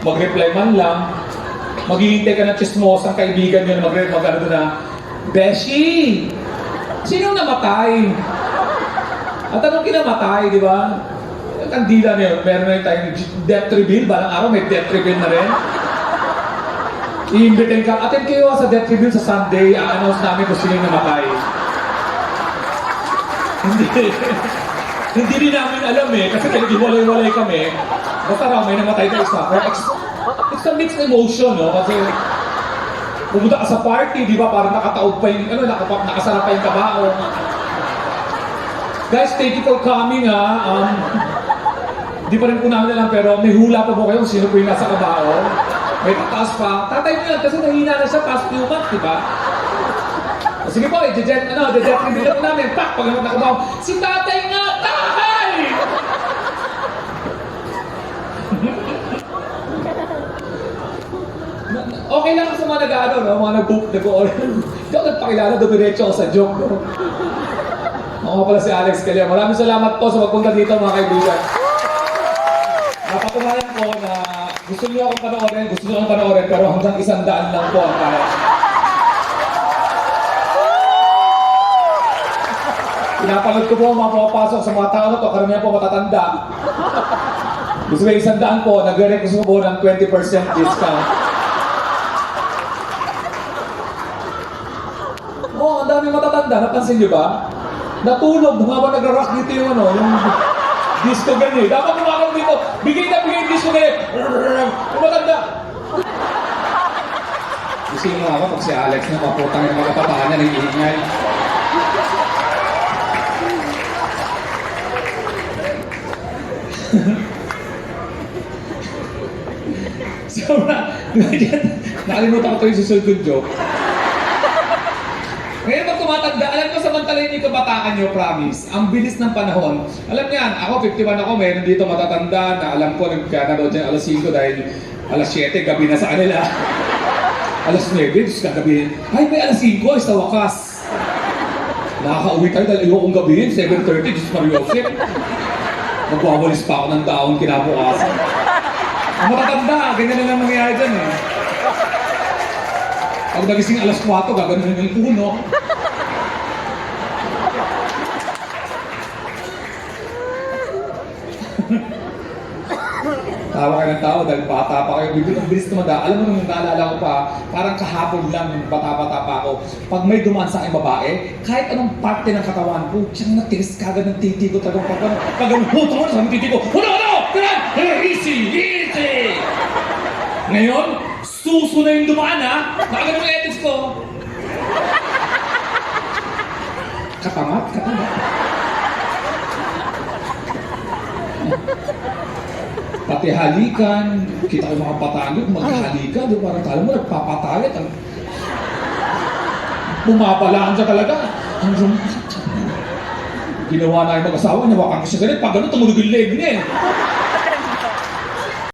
mag-reply man lang. Maghihintay ka ng chismosang kaibigan nyo na mag-ano doon na, Beshi! Sinong namatay? At anong kinamatay, di ba? Ang kandila na yun, meron na tayong death reveal, balang araw may death reveal na rin. I-imbitin ka, attend kayo sa death reveal sa Sunday, a-announce namin kung sino yung namatay. Hindi. Hindi rin namin alam eh, kasi naghiwalay-walay kami. Basta raw, may namatay na isa. It's a mixed emotion, no? Kasi pumunta ka sa party, di ba? Parang nakataob pa yung, nakasarap pa yung kabao. Guys, thank you for coming, ha. Di pa rin po namin alam, pero may hula pa po kayo kung sino po yung nasa kabao. May tataas pa. Tatay mo yan, kasi nahina na siya past few months, di ba? Sige po, i-jet reveal namin. Pak! Pag nakabaw, si tatay nga! Tatay! Okay lang sa mga nag-ano, no? Mga nag-o-oral. Hindi ako nagpakilala, dumiretso ako sa joke, no? Ako pala si Alex Calio. Maraming salamat po sa pagpunta dito, mga kaibigan. Napatunayan ko na gusto niyo akong panoorin, pero hanggang 100 lang po ang kaya. Pinapanood ko po mga pumapasok sa mga tao na to, karamihan po matatanda. Gusto ko 100 po, nagre-request ko po ng 20% discount. Oh, ang dami matatanda, napansin niyo ba? Natulog, habang nagra-rock dito yung disco ganyan. Dapat kumakang dito, bigay yung disco ganyan. Matanda. Gusto mo nga pag si Alex na maputang yung mga kapataan niya, nag-iingay. So, nakalimutan ko ito yung susunod kong joke. Ngayon pag tumatanda, alam ko samantalayin yung kabataan nyo, promise. Ang bilis ng panahon. Alam niyan, ako 51 ako, mayroon dito matatanda na alam ko nagkakanood dyan alas 5 dahil alas 7, gabi na sa kanila. Alas 9, just kagabi. Ay, may alas 5, sa wakas. Nakaka-uwi tayo dahil ayokong gabihin, 7:30, just Mariosip. Magwawalis pa ako ng taon kinabukasan. Ang matatanda, ganyan na lang nangyayari dyan eh. Pag nagising alas 4, gaganon yung puno. Tawa kayo ng tao dahil bata pa kayo. Ang bilis tumanda. Alam mo nung naalala ko pa, parang kahapon lang nung bata-bata pa ako. Pag may dumaan sa aking babae, kahit anong parte ng katawan ko, siyang natiris kagad ng titi ko. Pag ganun, huto sa titi ko. Huno! Easy! Ngayon, suso na yung dumaan, ha? Nakagano yung edits ko. Katamat. Pati halikan, kita ko mga patangit, maghalikan, di parang kala mo nagpapatalit. Pumapalaan siya talaga. Ginawa na yung mag-asawa, niwakan ko siya ganit, pag gano'n, tumulog yung leg niya eh.